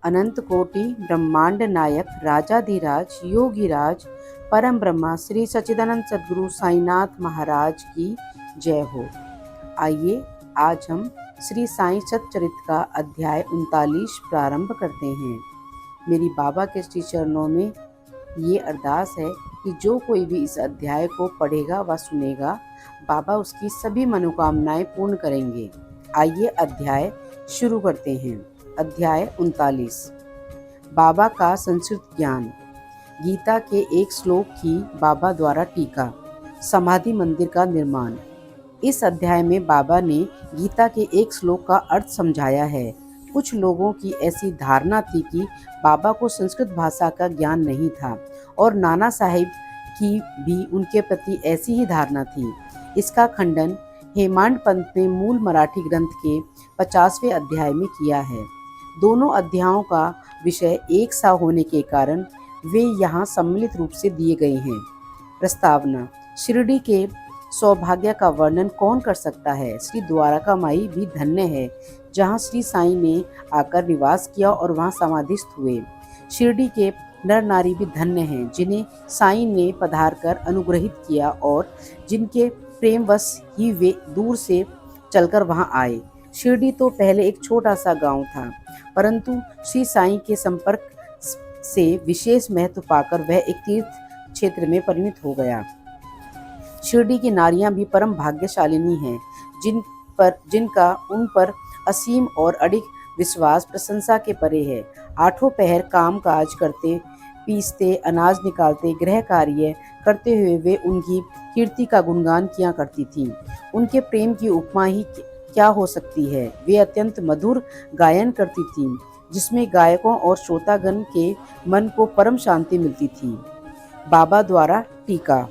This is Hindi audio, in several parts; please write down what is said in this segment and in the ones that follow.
अनंत कोटि ब्रह्मांड नायक राजाधिराज योगीराज परम ब्रह्मा श्री सच्चिदानंद सद्गुरु साईनाथ महाराज की जय हो। आइए आज हम श्री साईं सच्चरित्र का अध्याय 39 प्रारंभ करते हैं। मेरी बाबा के श्री चरणों में ये अरदास है कि जो कोई भी इस अध्याय को पढ़ेगा व सुनेगा, बाबा उसकी सभी मनोकामनाएं पूर्ण करेंगे। आइए अध्याय शुरू करते हैं। अध्याय 39। बाबा का संस्कृत ज्ञान। गीता के एक श्लोक की बाबा द्वारा टीका। समाधि मंदिर का निर्माण। इस अध्याय में बाबा ने गीता के एक श्लोक का अर्थ समझाया है। कुछ लोगों की ऐसी धारणा थी कि बाबा को संस्कृत भाषा का ज्ञान नहीं था और नाना साहिब की भी उनके प्रति ऐसी ही धारणा थी। इसका खंडन हेमांड पंत ने मूल मराठी ग्रंथ के 50वें अध्याय में किया है। दोनों अध्यायों का विषय एक सा होने के कारण वे यहाँ सम्मिलित रूप से दिए गए हैं। प्रस्तावना। शिरडी के सौभाग्य का वर्णन कौन कर सकता है। श्री द्वारका माई भी धन्य है जहाँ श्री साईं ने आकर निवास किया और वहाँ समाधिस्थ हुए। शिरडी के नर नारी भी धन्य हैं जिन्हें साईं ने पधार कर अनुग्रहित किया और जिनके प्रेमवश ही वे दूर से चलकर वहां आए। शिरडी तो पहले एक छोटा सा गांव था, परंतु श्री साईं के संपर्क से विशेष महत्व पाकर वह एक तीर्थ क्षेत्र में परिणत हो गया। शिरडी की नारियां भी परम भाग्यशालिनी हैं, जिनका उन पर असीम और अडिग विश्वास प्रशंसा के परे है। आठों पहर काम काज करते, पीसते, अनाज निकालते, गृह कार्य करते हुए वे उनकी कीर्ति का गुणगान किया करती थीं। उनके प्रेम की उपमा ही क्या हो सकती है। वे अत्यंत मधुर गायन करती थीं, जिसमें गायकों और श्रोतागण के मन को परम शांति मिलती थी। बाबा द्वारा टीका।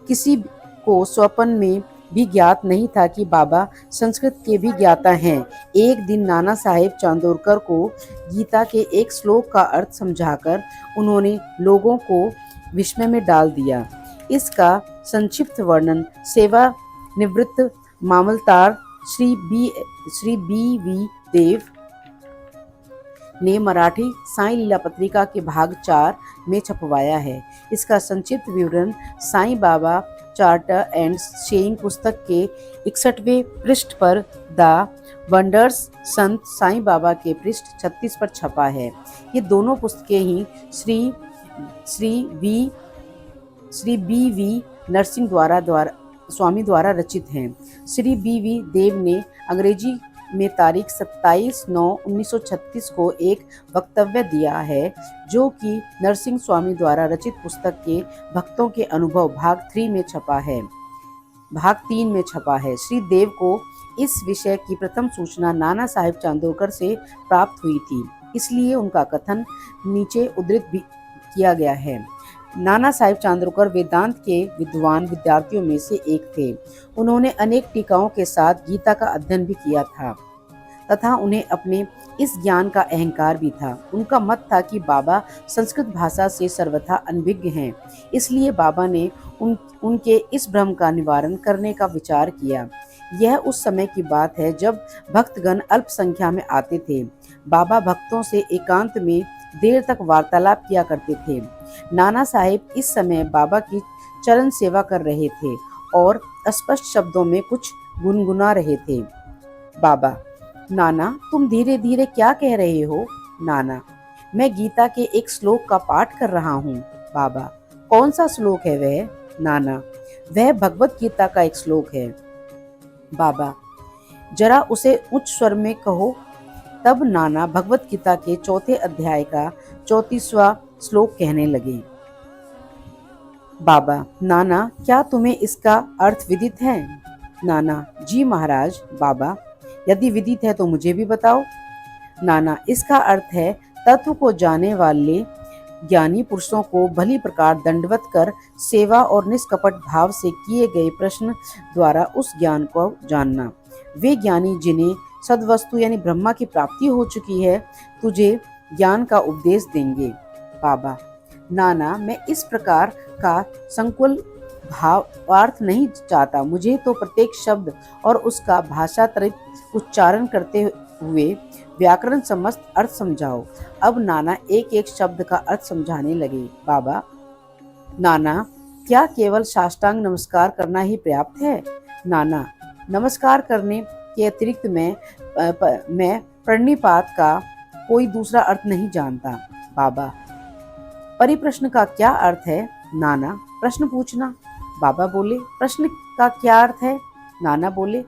किसी को स्वप्न में भी ज्ञात नहीं था कि बाबा संस्कृत के भी ज्ञाता हैं। एक दिन नाना साहेब चांदोरकर को गीता के एक श्लोक का अर्थ समझाकर उन्होंने लोगों को विस्मय में डाल दिया। इसका संक्षिप्त वर्णन सेवा निवृत्त मामलतार श्री बी वी देव ने मराठी साईं लीला पत्रिका के भाग 4 में छपवाया है। इसका संक्षिप्त विवरण Sai Baba charter and saying पुस्तक के 61वें पृष्ठ पर द वंडर्स संत साईं बाबा के पृष्ठ 36 पर छपा है। ये दोनों पुस्तकें ही श्री बी वी नरसिंह स्वामी द्वारा रचित हैं। श्री बी वी देव ने अंग्रेजी में तारीख 27/9/1936 को एक वक्तव्य दिया है, जो कि नरसिंह स्वामी द्वारा रचित पुस्तक के भक्तों के अनुभव भाग 3 में छपा है। श्री देव को इस विषय की प्रथम सूचना नाना साहिब चांदोरकर से प्राप्त हुई थी, इसलिए उनका कथन नीचे उद्धृत भी किया गया है। नाना साहिब चांदोरकर वेदांत के विद्वान विद्यार्थियों में से एक थे। उन्होंने अनेक टीकाओं के साथ गीता का अध्ययन भी किया था तथा उन्हें अपने इस ज्ञान का अहंकार भी था। उनका मत था कि बाबा संस्कृत भाषा से सर्वथा अनभिज्ञ हैं, इसलिए बाबा ने उनके इस भ्रम का निवारण करने का विचार किया। यह उस समय की बात है जब भक्तगण अल्प संख्या में आते थे। बाबा भक्तों से एकांत में देर तक वार्तालाप किया करते थे। नाना साहेब इस समय बाबा की चरण सेवा कर रहे थे और स्पष्ट शब्दों में कुछ गुनगुना रहे थे। बाबा: नाना, तुम धीरे धीरे क्या कह रहे हो? नाना: मैं गीता के एक श्लोक का पाठ कर रहा हूँ। बाबा: कौन सा श्लोक है वह? नाना: वह भगवत गीता का एक श्लोक है। बाबा: जरा उसे उच्च स्वर में कहो। तब नाना भगवत गीता के 4थे अध्याय का 34वां श्लोक कहने लगे। बाबा: नाना, क्या तुम्हें इसका अर्थ विदित है? नाना: जी महाराज। बाबा: यदि विदित है तो मुझे भी बताओ। नाना: इसका अर्थ है, तत्व को जानने वाले ज्ञानी पुरुषों को भली प्रकार दंडवत कर सेवा और निष्कपट भाव से किए गए प्रश्न द्वारा उस ज्ञान को जानना। वे ज्ञानी जिन्हें सद्वस्तु यानी ब्रह्मा की प्राप्ति हो चुकी है, तुझे ज्ञान का उपदेश देंगे। बाबा: नाना, मैं इस प्रकार का संकुल भावार्थ नहीं चाहता। मुझे तो प्रत्येक शब्द और उसका भाषांतरित उच्चारण करते हुए व्याकरण समस्त अर्थ समझाओ। अब नाना एक एक शब्द का अर्थ समझाने लगे। बाबा, नाना, क्या केवल साष्टांग नमस्कार करना ही पर्याप्त है? नाना, नमस्कार करने के अतिरिक्त मैं प्रणिपात का कोई दूसरा अर्थ नहीं जानता। बाबा, परिप्रश्न का क्या अर्थ है? नाना, प्रश्न पूछना। बाबा बोले, प्रश्न का क्या अर्थ है? नाना बोले,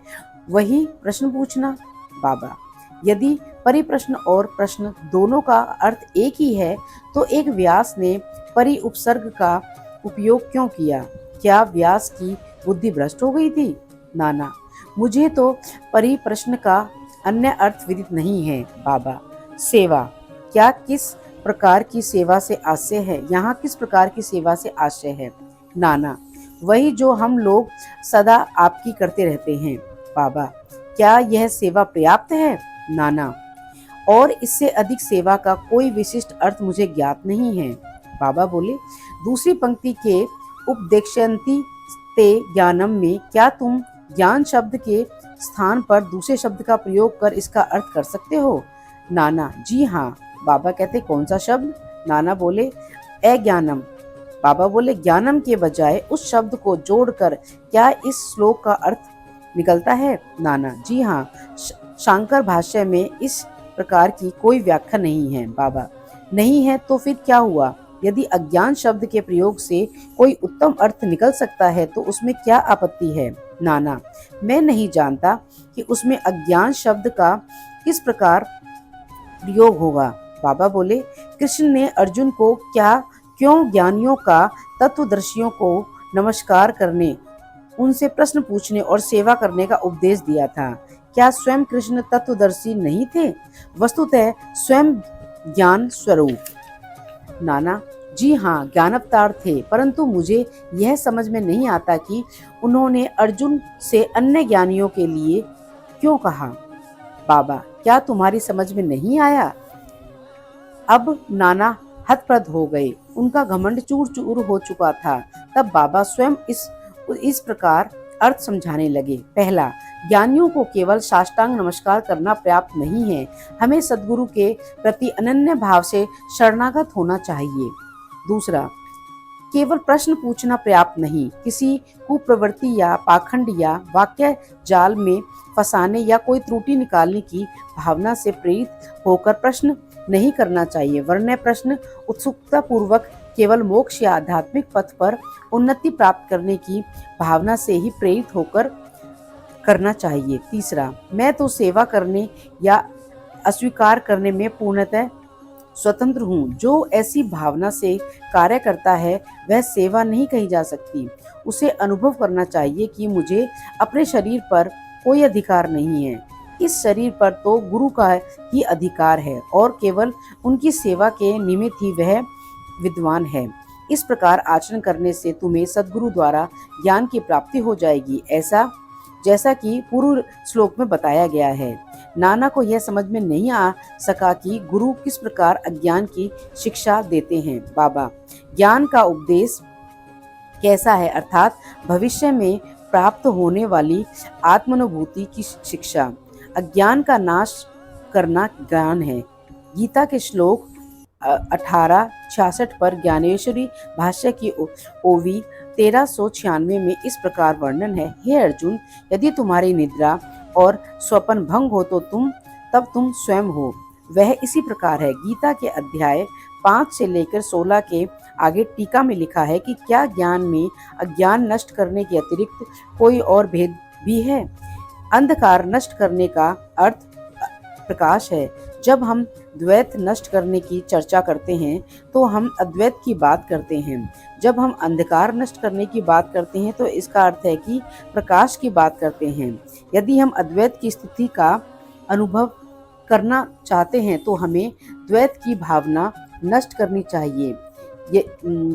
वही प्रश्न पूछना। बाबा, यदि परिप्रश्न और प्रश्न दोनों का अर्थ एक ही है तो एक व्यास ने परि उपसर्ग का उपयोग क्यों किया? क्या व्यास की बुद्धि भ्रष्ट हो गई थी? नाना, मुझे तो परिप्रश्न का अन्य अर्थ विदित नहीं है। बाबा, सेवा, क्या किस प्रकार की सेवा से आशय है? यहाँ किस प्रकार की सेवा से आशय है? नाना, वही जो हम लोग सदा आपकी करते रहते हैं। बाबा, क्या यह सेवा पर्याप्त है? नाना, और इससे अधिक सेवा का कोई विशिष्ट अर्थ मुझे ज्ञात नहीं है। बाबा बोले, दूसरी पंक्ति के उपदेक्षन्ति ते ज्ञानम में क्या तुम ज्ञान शब्द के स्थान पर दूसरे शब्द का प्रयोग कर इसका अर्थ कर सकते हो? नाना, जी हाँ। बाबा कहते, कौन सा शब्द? नाना बोले, अज्ञानम। बाबा बोले, ज्ञानम के बजाय उस शब्द को जोड़कर क्या इस श्लोक का अर्थ निकलता है? नाना, जी हाँ, शांकर भाष्य में इस प्रकार की कोई व्याख्या नहीं है। बाबा, नहीं है तो फिर क्या हुआ? यदि अज्ञान शब्द के प्रयोग से कोई उत्तम अर्थ निकल सकता है तो उसमें क्या आपत्ति है? नाना, मैं नहीं जानता कि उसमें अज्ञान शब्द का किस प्रकार प्रयोग होगा। बाबा बोले, कृष्ण ने अर्जुन को क्यों ज्ञानियों का तत्वदर्शियों को नमस्कार करने, उनसे प्रश्न पूछने और सेवा करने का उपदेश दिया था? क्या स्वयं कृष्ण तत्वदर्शी नहीं थे? वस्तुतः स्वयं ज्ञान स्वरूप। नाना, जी हाँ, ज्ञानवतार थे, परंतु मुझे यह समझ में नहीं आता कि उन्होंने अर्जुन से अन्य ज्ञानियों के लिए क्यों कहा। बाबा, क्या तुम्हारी समझ में नहीं आया? अब नाना हतप्रद हो गए, उनका घमंड चूर चूर हो चुका था। तब बाबा स्वयं इस प्रकार अर्थ समझाने लगे। पहला, ज्ञानियों को केवल साष्टांग नमस्कार करना पर्याप्त नहीं है, हमें सद्गुरु के प्रति अनन्य भाव से शरणागत होना चाहिए। दूसरा, केवल प्रश्न पूछना पर्याप्त नहीं, किसी कुप्रवृत्ति या पाखंड या वाक्य जाल में फंसाने या कोई त्रुटि निकालने की भावना से प्रेरित होकर प्रश्न नहीं करना चाहिए, वरना प्रश्न उत्सुकता पूर्वक केवल मोक्ष या आध्यात्मिक पथ पर उन्नति प्राप्त करने की भावना से ही प्रेरित होकर करना चाहिए। तीसरा, मैं तो सेवा करने या अस्वीकार करने में पूर्णतः स्वतंत्र हूँ। जो ऐसी भावना से कार्य करता है वह सेवा नहीं कही जा सकती। उसे अनुभव करना चाहिए कि मुझे अपने शरीर पर कोई अधिकार नहीं है, इस शरीर पर तो गुरु का ही अधिकार है और केवल उनकी सेवा के निमित्त ही वह विद्वान है। इस प्रकार आचरण करने से तुम्हें सद्गुरु द्वारा ज्ञान की प्राप्ति हो जाएगी, ऐसा जैसा कि पूर्व श्लोक में बताया गया है। नाना को यह समझ में नहीं आ सका कि गुरु किस प्रकार अज्ञान की शिक्षा देते हैं। बाबा, ज्ञान का उपदेश कैसा है, अर्थात भविष्य में प्राप्त होने वाली आत्मानुभूति की शिक्षा। अज्ञान का नाश करना ज्ञान है। गीता के श्लोक 1866 पर ज्ञानेश्वरी भाष्य की ओवी 1396 में इस प्रकार वर्णन है। हे अर्जुन, यदि तुम्हारी निद्रा और स्वप्न भंग हो तो तब तुम स्वयं हो। वह इसी प्रकार है। गीता के अध्याय 5 से लेकर 16 के आगे टीका में लिखा है कि क्या ज्ञान में अज्ञान नष्ट करने के अतिरिक्त कोई और भेद भी है? अंधकार नष्ट करने का अर्थ प्रकाश है। जब हम द्वैत नष्ट करने की चर्चा करते हैं तो हम अद्वैत की बात करते हैं। जब हम अंधकार नष्ट करने की बात करते हैं तो इसका अर्थ है कि प्रकाश की बात करते हैं। यदि हम अद्वैत की स्थिति का अनुभव करना चाहते हैं तो हमें द्वैत की भावना नष्ट करनी चाहिए।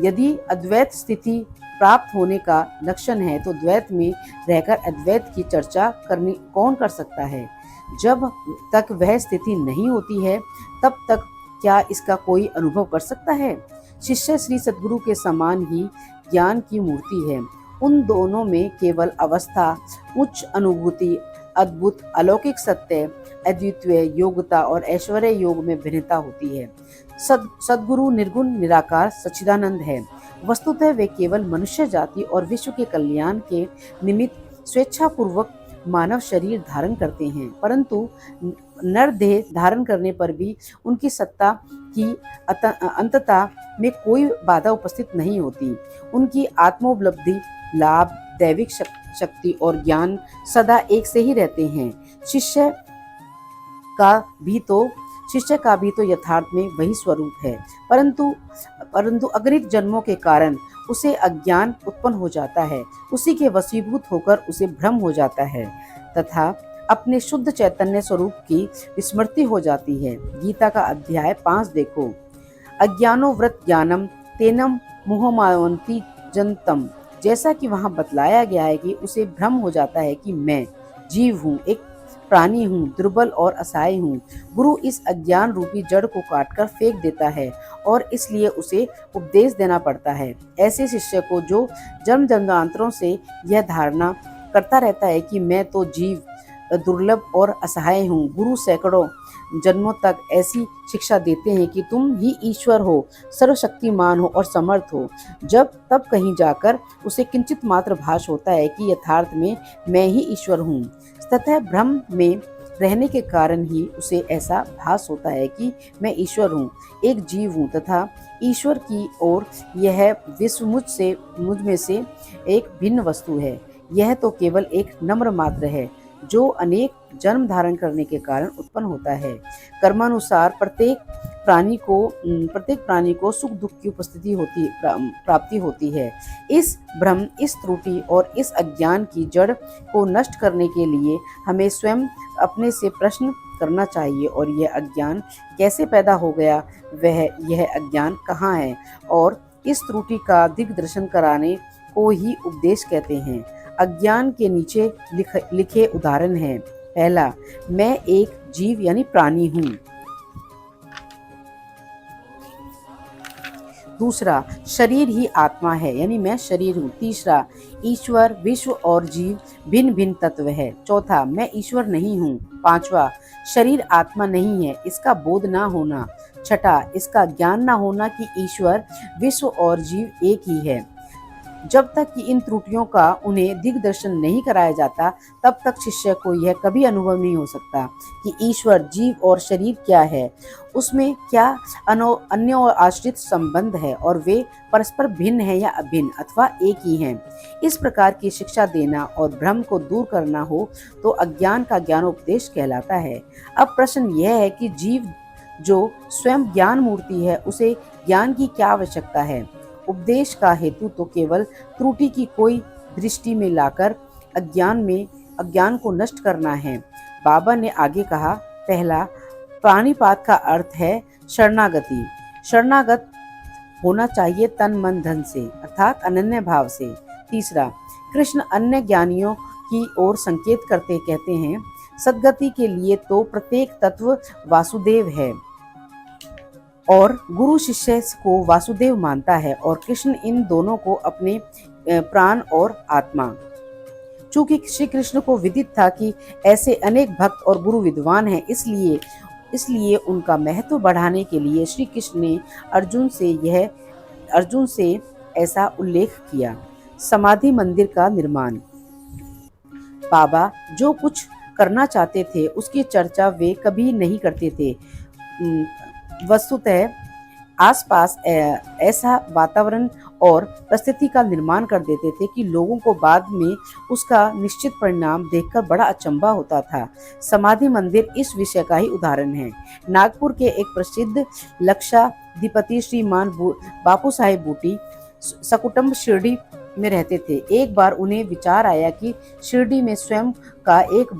यदि अद्वैत स्थिति प्राप्त होने का लक्षण है तो द्वैत में रहकर अद्वैत की चर्चा करनी कौन कर सकता है? जब तक वह स्थिति नहीं होती है तब तक क्या इसका कोई अनुभव कर सकता है? शिष्य श्री सद्गुरु के समान ही ज्ञान की मूर्ति है। उन दोनों में केवल अवस्था, उच्च अनुभूति, अद्भुत अलौकिक सत्य, अद्वितीय योग्यता और ऐश्वर्य योग में भिन्नता होती है। सद्गुरु निर्गुण निराकार सच्चिदानंद है। वस्तुतः वे केवल मनुष्य जाति और विश्व के कल्याण के निमित्त स्वेच्छापूर्वक मानव शरीर धारण करते हैं, परंतु नर देह धारण करने पर भी उनकी सत्ता की अंतता में कोई बाधा उपस्थित नहीं होती। उनकी आत्मोपलब्धि, लाभ, दैविक शक्ति और ज्ञान सदा एक से ही रहते हैं। शिष्य का भी तो यथार्थ में वही स्वरूप है, परंतु अगणित जन्मों के कारण उसे अज्ञान उत्पन्न हो जाता है, उसी के वशीभूत होकर उसे भ्रम हो जाता है तथा अपने शुद्ध चैतन्य स्वरूप की विस्मृति हो जाती है। गीता का अध्याय 5 देखो। अज्ञानो व्रत ज्ञानम तेनम मोहमावंती जनतम, जैसा कि वहाँ बतलाया गया है कि उसे भ्रम हो जाता है कि मैं जीव हूँ, एक प्राणी हूँ, दुर्बल और असहाय हूँ। गुरु इस अज्ञान रूपी जड़ को काटकर फेंक देता है और इसलिए उसे उपदेश देना पड़ता है। ऐसे शिष्य को जो जन्म जन्मांतरों से यह धारणा करता रहता है कि मैं तो जीव, दुर्लभ और असहाय हूँ, गुरु सैकड़ों जन्मों तक ऐसी शिक्षा देते हैं कि तुम ही ईश्वर हो, सर्वशक्तिमान हो और समर्थ हो। जब तब कहीं जाकर उसे किंचित मात्र भास होता है कि यथार्थ में मैं ही ईश्वर हूँ। तथा भ्रम में रहने के कारण ही उसे ऐसा भास होता है कि मैं ईश्वर हूँ, एक जीव हूँ तथा ईश्वर की ओर यह विश्व मुझ में से एक भिन्न वस्तु है। यह तो केवल एक नम्र मात्र है जो अनेक जन्म धारण करने के कारण उत्पन्न होता है। कर्मानुसार प्रत्येक प्राणी को सुख दुख की प्राप्ति होती है। इस भ्रम, इस त्रुटि और इस अज्ञान की जड़ को नष्ट करने के लिए हमें स्वयं अपने से प्रश्न करना चाहिए, और यह अज्ञान कैसे पैदा हो गया, यह अज्ञान कहाँ है, और इस त्रुटि का दिग्दर्शन कराने को ही उपदेश कहते हैं। अज्ञान के नीचे लिखे उदाहरण हैं। पहला, मैं एक जीव यानी प्राणी हूँ। दूसरा, शरीर ही आत्मा है यानी मैं शरीर हूँ। तीसरा, ईश्वर, विश्व और जीव भिन्न भिन्न तत्व है। चौथा, मैं ईश्वर नहीं हूँ। पांचवा, शरीर आत्मा नहीं है, इसका बोध ना होना। छठा, इसका ज्ञान ना होना कि ईश्वर, विश्व और जीव एक ही है। जब तक कि इन त्रुटियों का उन्हें दिग्दर्शन नहीं कराया जाता, तब तक शिष्य को यह कभी अनुभव नहीं हो सकता कि ईश्वर, जीव और शरीर क्या है, उसमें क्या अन्य और आश्रित संबंध है और वे परस्पर भिन्न है या अभिन्न अथवा एक ही हैं। इस प्रकार की शिक्षा देना और भ्रम को दूर करना हो तो अज्ञान का ज्ञानोपदेश कहलाता है। अब प्रश्न यह है कि जीव जो स्वयं ज्ञान मूर्ति है, उसे ज्ञान की क्या आवश्यकता है। उपदेश का हेतु तो केवल त्रुटि की कोई दृष्टि में लाकर अज्ञान को नष्ट करना है। बाबा ने आगे कहा, पहला, प्राणिपात का अर्थ है शरणागति। शरणागत होना चाहिए तन मन धन से, अर्थात अनन्य भाव से। तीसरा, कृष्ण अन्य ज्ञानियों की ओर संकेत करते कहते हैं, सद्गति के लिए तो प्रत्येक तत्व वासुदेव है और गुरु शिष्य को वासुदेव मानता है और कृष्ण इन दोनों को अपने प्राण और आत्मा। चूंकि श्री कृष्ण को विदित था कि ऐसे अनेक भक्त और गुरु विद्वान हैं, इसलिए उनका महत्व बढ़ाने के लिए श्री कृष्ण ने अर्जुन से ऐसा उल्लेख किया। समाधि मंदिर का निर्माण। बाबा जो कुछ करना चाहते थे उसकी चर्चा वे कभी नहीं करते थे। वस्तुतः आसपास ऐसा वातावरण और परिस्थिति का निर्माण कर देते थे कि लोगों को बाद में उसका निश्चित परिणाम देखकर बड़ा अचंभा होता था। समाधि मंदिर इस विषय का ही उदाहरण है। नागपुर के एक प्रसिद्ध लक्षाधिपति श्रीमान बापू साहेब बूटी सकुटुंब शिरडी में रहते थे। एक बार उन्हें विचार आया कि शिरडी में स्वयं का एक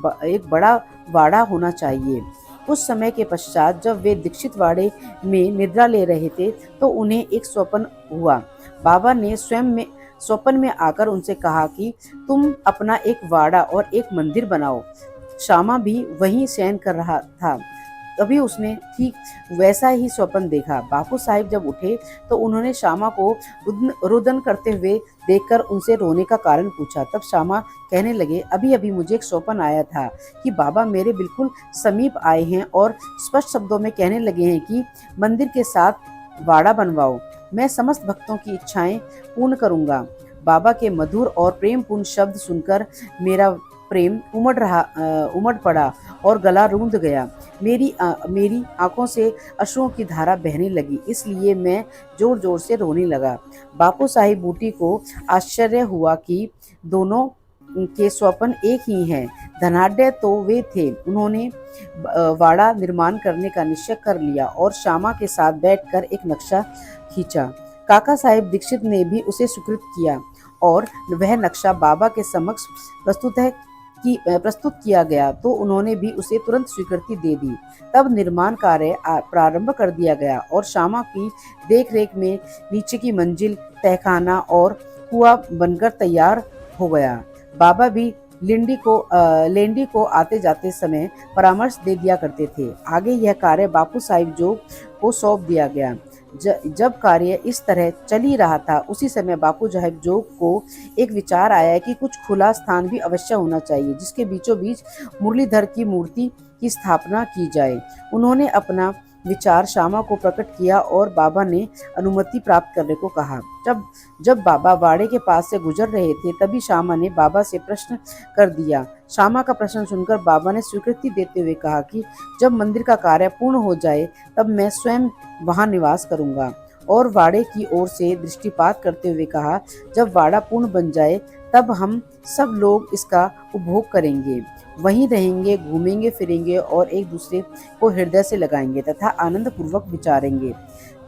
बड़ा वाड़ा होना चाहिए। कुछ समय के पश्चात जब वे दीक्षित वाड़े में निद्रा ले रहे थे तो उन्हें एक स्वप्न हुआ। बाबा ने स्वप्न में आकर उनसे कहा कि तुम अपना एक वाड़ा और एक मंदिर बनाओ। श्यामा भी वहीं शयन कर रहा था। तभी उसने ठीक वैसा ही स्वप्न देखा। बापू साहिब जब उठे तो उन्होंने श्यामा को रुदन करते हुए देखकर उनसे रोने का कारण पूछा। तब श्यामा कहने लगे, अभी अभी मुझे एक स्वप्न आया था कि बाबा मेरे बिल्कुल समीप आए हैं और स्पष्ट शब्दों में कहने लगे हैं कि मंदिर के साथ वाड़ा बनवाओ, मैं समस्त भक्तों की इच्छाएं पूर्ण करूंगा। बाबा के मधुर और प्रेमपूर्ण शब्द सुनकर मेरा प्रेम उमड़ पड़ा और गला रूंध गया। मेरी आंखों से अश्रुओं की धारा बहने लगी, इसलिए मैं जोर जोर से रोने लगा। बापू साहिब बूटी को आश्चर्य हुआ कि दोनों के स्वप्न एक ही हैं। धनाढ्य तो वे थे। उन्होंने वाड़ा निर्माण करने का निश्चय कर लिया और श्यामा के साथ बैठकर एक नक्शा खींचा। काका साहिब दीक्षित ने भी उसे स्वीकृत किया और वह नक्शा बाबा के समक्ष प्रस्तुत किया गया तो उन्होंने भी उसे तुरंत स्वीकृति दे दी। तब निर्माण कार्य प्रारंभ कर दिया गया और श्यामा की देखरेख में नीचे की मंजिल, तहखाना और कुआं बनकर तैयार हो गया। बाबा भी लेंडी को आते जाते समय परामर्श दे दिया करते थे। आगे यह कार्य बापू साहिब जोग को सौंप दिया गया। जब कार्य इस तरह चल ही रहा था, उसी समय बापू साहिब जोग को एक विचार आया कि कुछ खुला स्थान भी अवश्य होना चाहिए जिसके बीचों बीच मुरलीधर की मूर्ति की स्थापना की जाए। उन्होंने अपना विचार श्यामा को प्रकट किया और बाबा ने अनुमति प्राप्त करने को कहा। जब बाबा वाड़े के पास से गुजर रहे थे तभी श्यामा ने बाबा से प्रश्न कर दिया। श्यामा का प्रश्न सुनकर बाबा ने स्वीकृति देते हुए कहा कि जब मंदिर का कार्य पूर्ण हो जाए तब मैं स्वयं वहां निवास करूंगा, और वाड़े की ओर से दृष्टिपात करते हुए कहा, जब वाड़ा पूर्ण बन जाए तब हम सब लोग इसका उपभोग करेंगे, वहीं रहेंगे, घूमेंगे फिरेंगे और एक दूसरे को हृदय से लगाएंगे तथा आनंद पूर्वक विचारेंगे।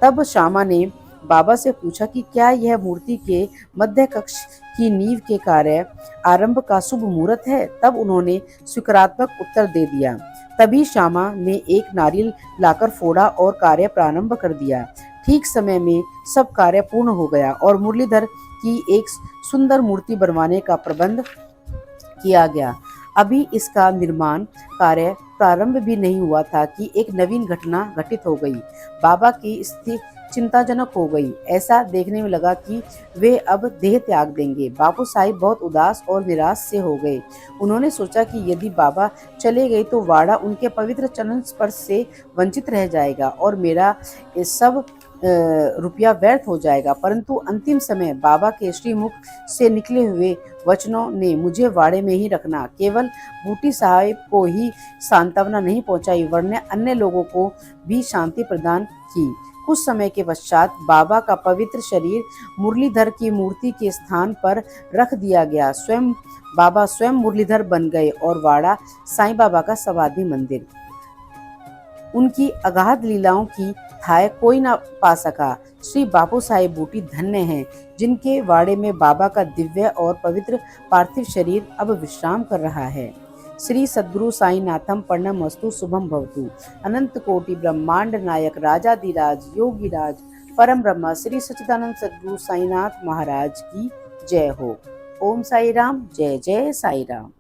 तब श्यामा ने बाबा से पूछा कि क्या यह मूर्ति के मध्य कक्ष की नींव के कार्य आरंभ का शुभ मुहूर्त है? तब उन्होंने स्वीकारात्मक उत्तर दे दिया। तभी श्यामा ने एक नारियल लाकर फोड़ा और कार्य प्रारंभ कर दिया। ठीक समय में सब कार्य पूर्ण हो गया और मुरलीधर की एक सुंदर मूर्ति बनवाने का प्रबंध किया गया। अभी इसका निर्माण कार्य प्रारंभ भी नहीं हुआ था कि एक नवीन घटना घटित हो गई। बाबा की स्थिति चिंताजनक हो गई। ऐसा देखने में लगा कि वे अब देह त्याग देंगे। बापू साहिब बहुत उदास और निराश से हो गए। उन्होंने सोचा कि यदि बाबा चले गए तो वाड़ा उनके पवित्र चरण स्पर्श से वंचित रह जाएगा और मेरा सब रुपया व्यर्थ हो जाएगा। परंतु अंतिम समय बाबा के श्रीमुख से निकले हुए वचनों ने मुझे वाड़े में ही रखना केवल बूटी साहिब को ही सांत्वना नहीं पहुंचाई वरन अन्य लोगों को भी शांति प्रदान की। कुछ समय के पश्चात बाबा का पवित्र शरीर मुरलीधर की मूर्ति के स्थान पर रख दिया गया। बाबा स्वयं मुरलीधर बन गए और वाड़ा साईं बाबा का समाधि मंदिर। उनकी अगाध लीलाओं की थाह कोई ना पा सका। श्री बापू साहिब बूटी धन्य हैं जिनके वाड़े में बाबा का दिव्य और पवित्र पार्थिव शरीर अब विश्राम कर रहा है। श्री सद्गुरु साईनाथम प्रणमस्तु शुभम भवतु। अनंत कोटि ब्रह्मांड नायक राजाधिराज योगीराज परम ब्रह्म श्री सच्चिदानंद सद्गुरु साईनाथ महाराज की जय हो। ओम साई राम। जय जय साई राम।